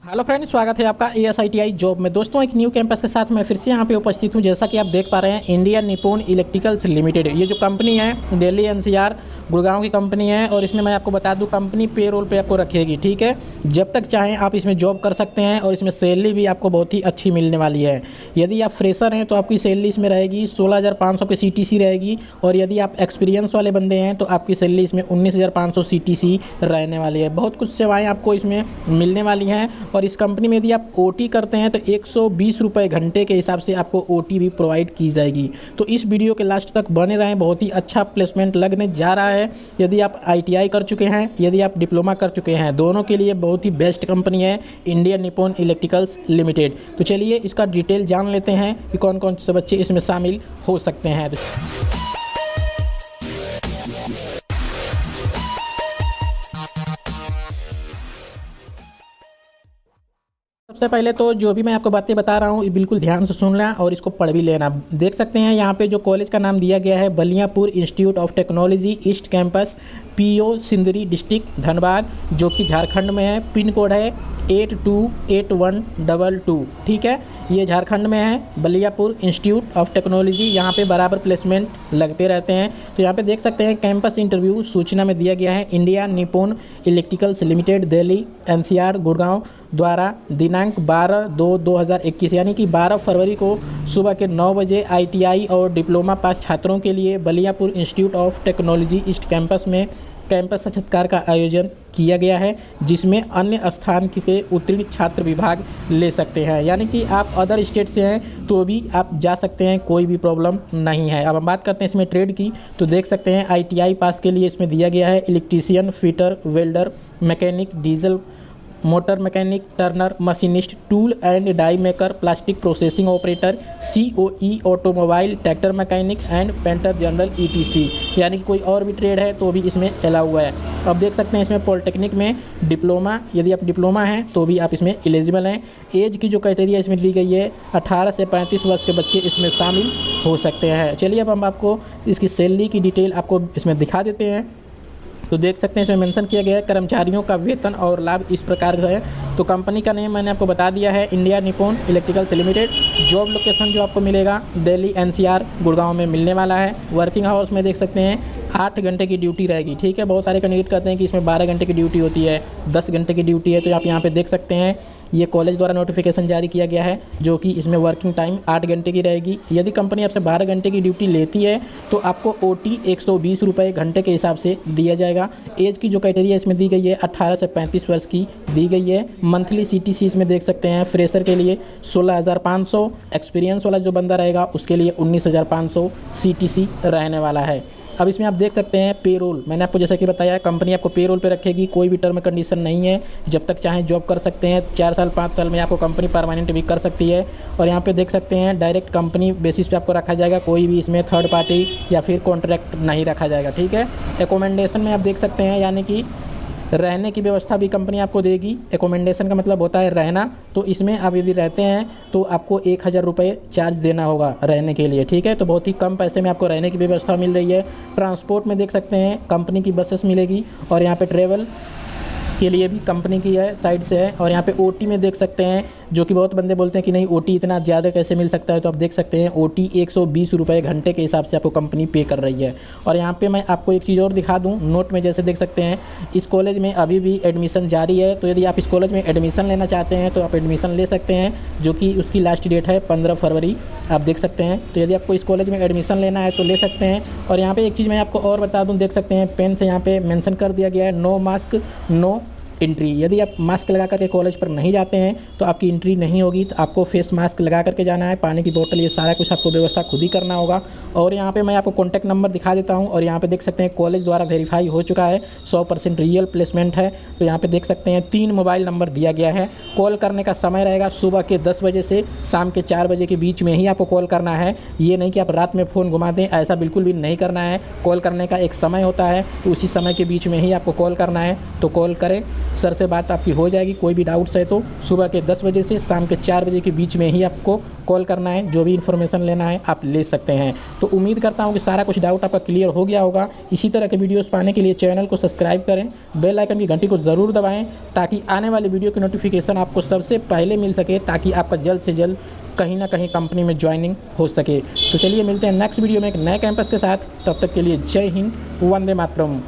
Hello friend, स्वागत है आपका ASITI जॉब में। दोस्तों, एक न्यू कैंपस के साथ मैं फिर से यहाँ पे उपस्थित हूँ। जैसा कि आप देख पा रहे हैं, इंडिया निपोन इलेक्ट्रिकल्स लिमिटेड, ये जो कंपनी है दिल्ली NCR गुड़गांव की कंपनी है। और इसमें मैं आपको बता दूं, कंपनी पेरोल पे आपको रखेगी, ठीक है। जब तक चाहें आप इसमें जॉब कर सकते हैं और इसमें सैलरी भी आपको बहुत ही अच्छी मिलने वाली है। यदि आप फ्रेशर हैं तो आपकी सैलरी इसमें रहेगी 16,500 की CTC रहेगी, और यदि आप एक्सपीरियंस वाले बंदे हैं तो आपकी सैलरी इसमें 19,500 CTC रहने वाली है। बहुत कुछ सेवाएँ आपको इसमें मिलने वाली हैं। और इस कंपनी में यदि आप OT करते हैं तो 120 रुपये घंटे के हिसाब से आपको OT भी प्रोवाइड की जाएगी। तो इस वीडियो के लास्ट तक बने रहें, बहुत ही अच्छा प्लेसमेंट लगने जा रहा है। यदि आप ITI कर चुके हैं, यदि आप डिप्लोमा कर चुके हैं, दोनों के लिए बहुत ही बेस्ट कंपनी है इंडिया निपोन इलेक्ट्रिकल्स लिमिटेड। तो चलिए इसका डिटेल जान लेते हैं कि कौन कौन से बच्चे इसमें शामिल हो सकते हैं। सबसे पहले तो जो भी मैं आपको बातें बता रहा हूँ, बिल्कुल ध्यान से सुनना और इसको पढ़ भी लेना। देख सकते हैं यहाँ पे जो कॉलेज का नाम दिया गया है, Baliyapur institute of technology east Campus, PO Sindri district Dhanbad, जो कि झारखंड में है। पिन कोड है 828122, ठीक है। ये झारखंड में है, बलियापुर इंस्टीट्यूट ऑफ टेक्नोलॉजी। यहाँ पे बराबर प्लेसमेंट लगते रहते हैं। तो यहाँ पे देख सकते हैं कैंपस इंटरव्यू सूचना में दिया गया है, India Nippon electricals limited Delhi NCR Gurgaon द्वारा दिनांक 12/2/2021 यानी कि 12 फरवरी को सुबह के 9 बजे ITI और डिप्लोमा पास छात्रों के लिए Baliapur institute of technology east campus में कैंपस साक्षात्कार का आयोजन किया गया है, जिसमें अन्य स्थान के उत्तीर्ण छात्र विभाग ले सकते हैं। यानी कि आप अदर स्टेट से हैं तो भी आप जा सकते हैं, कोई भी प्रॉब्लम नहीं है। अब हम बात करते हैं इसमें ट्रेड की। तो देख सकते हैं ITI पास के लिए इसमें दिया गया है electrician, fitter, welder, mechanic, diesel motor mechanic, turner, machinist, tool and die maker, plastic processing operator, COE, automobile, tractor mechanic and painter general ETC। यानी कि कोई और भी ट्रेड है तो भी इसमें अलाउ हुआ है। अब देख सकते हैं इसमें पॉलिटेक्निक में डिप्लोमा, यदि आप डिप्लोमा हैं तो भी आप इसमें एलिजिबल हैं। एज की जो क्राइटेरिया इसमें दी गई है, 18 से 35 वर्ष के बच्चे इसमें शामिल हो सकते हैं। चलिए अब हम आपको इसकी सैलरी की डिटेल आपको इसमें दिखा देते हैं। तो देख सकते हैं इसमें मेंशन किया गया है कर्मचारियों का वेतन और लाभ इस प्रकार से है। तो कंपनी का नेम मैंने आपको बता दिया है, India Nippon electricals limited. Job location जो आपको मिलेगा दिल्ली NCR गुड़गांव में मिलने वाला है। वर्किंग आवर्स में देख सकते हैं 8 घंटे की ड्यूटी रहेगी, ठीक है। बहुत सारे कैंडिडेट कहते हैं कि इसमें 12 घंटे की ड्यूटी होती है, 10 घंटे की ड्यूटी है। तो आप यहाँ पे देख सकते हैं ये कॉलेज द्वारा नोटिफिकेशन जारी किया गया है, जो कि इसमें वर्किंग टाइम 8 घंटे की रहेगी। यदि कंपनी आपसे 12 घंटे की ड्यूटी लेती है तो आपको OT 120 रुपये घंटे के हिसाब से दिया जाएगा। एज की जो क्राइटेरिया इसमें दी गई है 18 से 35 वर्ष की दी गई है। मंथली CTC इसमें देख सकते हैं फ्रेशर के लिए 16,500, एक्सपीरियंस वाला जो बंदा रहेगा उसके लिए 19,500 CTC रहने वाला है। अब इसमें आप देख सकते हैं पेरोल, मैंने आपको जैसा कि बताया कंपनी आपको पेरोल पे रखेगी, कोई भी टर्म कंडीशन नहीं है। जब तक चाहें जॉब कर सकते हैं, 4 साल 5 साल में आपको कंपनी परमानेंट भी कर सकती है। और यहाँ पे देख सकते हैं डायरेक्ट कंपनी बेसिस पे आपको रखा जाएगा, कोई भी इसमें थर्ड पार्टी या फिर कॉन्ट्रैक्ट नहीं रखा जाएगा, ठीक है। एकोमोडेशन में आप देख सकते हैं, यानी कि रहने की व्यवस्था भी कंपनी आपको देगी। एकोमोडेशन का मतलब होता है रहना। तो इसमें आप यदि रहते हैं तो आपको 1,000 रुपये चार्ज देना होगा रहने के लिए, ठीक है। तो बहुत ही कम पैसे में आपको रहने की व्यवस्था मिल रही है। ट्रांसपोर्ट में देख सकते हैं कंपनी की बसेस मिलेगी, और यहाँ पे ट्रेवल के लिए भी कंपनी की है साइड से है। और यहाँ पे OT में देख सकते हैं, जो कि बहुत बंदे बोलते हैं कि नहीं OT इतना ज़्यादा कैसे मिल सकता है, तो आप देख सकते हैं OT 120 रुपये घंटे के हिसाब से आपको कंपनी पे कर रही है। और यहाँ पे मैं आपको एक चीज़ और दिखा दूँ, नोट में जैसे देख सकते हैं इस कॉलेज में अभी भी एडमिशन जारी है। तो यदि आप इस कॉलेज में एडमिशन लेना चाहते हैं तो आप एडमिशन ले सकते हैं, जो कि उसकी लास्ट डेट है 15 फरवरी, आप देख सकते हैं। तो यदि आपको इस कॉलेज में एडमिशन लेना है तो ले सकते हैं। और यहाँ पे एक चीज़ मैं आपको और बता दूँ, देख सकते हैं पेन से यहाँ पे मेंशन कर दिया गया है, नो मास्क नो एंट्री। यदि आप मास्क लगा करके कॉलेज पर नहीं जाते हैं तो आपकी एंट्री नहीं होगी। तो आपको फेस मास्क लगा करके जाना है, पानी की बोतल, ये सारा कुछ आपको व्यवस्था खुद ही करना होगा। और यहाँ पे मैं आपको कॉन्टैक्ट नंबर दिखा देता हूँ। और यहाँ पे देख सकते हैं कॉलेज द्वारा वेरीफाई हो चुका है, 100% रियल प्लेसमेंट है। तो यहाँ पे देख सकते हैं 3 मोबाइल नंबर दिया गया है। कॉल करने का समय रहेगा सुबह के 10 बजे से शाम के 4 बजे के बीच में ही आपको कॉल करना है। ये नहीं कि आप रात में फ़ोन घुमा दें, ऐसा बिल्कुल भी नहीं करना है। कॉल करने का एक समय होता है, तो उसी समय के बीच में ही आपको कॉल करना है। तो कॉल करें, सर से बात आपकी हो जाएगी। कोई भी डाउट्स है तो सुबह के 10 बजे से शाम के 4 बजे के बीच में ही आपको कॉल करना है, जो भी इन्फॉर्मेशन लेना है आप ले सकते हैं। तो उम्मीद करता हूँ कि सारा कुछ डाउट आपका क्लियर हो गया होगा। इसी तरह के वीडियोस पाने के लिए चैनल को सब्सक्राइब करें, बेल आइकन की घंटी को ज़रूर दबाएं ताकि आने वाले वीडियो की नोटिफिकेशन आपको सबसे पहले मिल सके, ताकि आपका जल्द से जल्द कहीं ना कहीं कंपनी में ज्वाइनिंग हो सके। तो चलिए मिलते हैं नेक्स्ट वीडियो में एक नए कैंपस के साथ। तब तक के लिए जय हिंद, वंदे मातरम।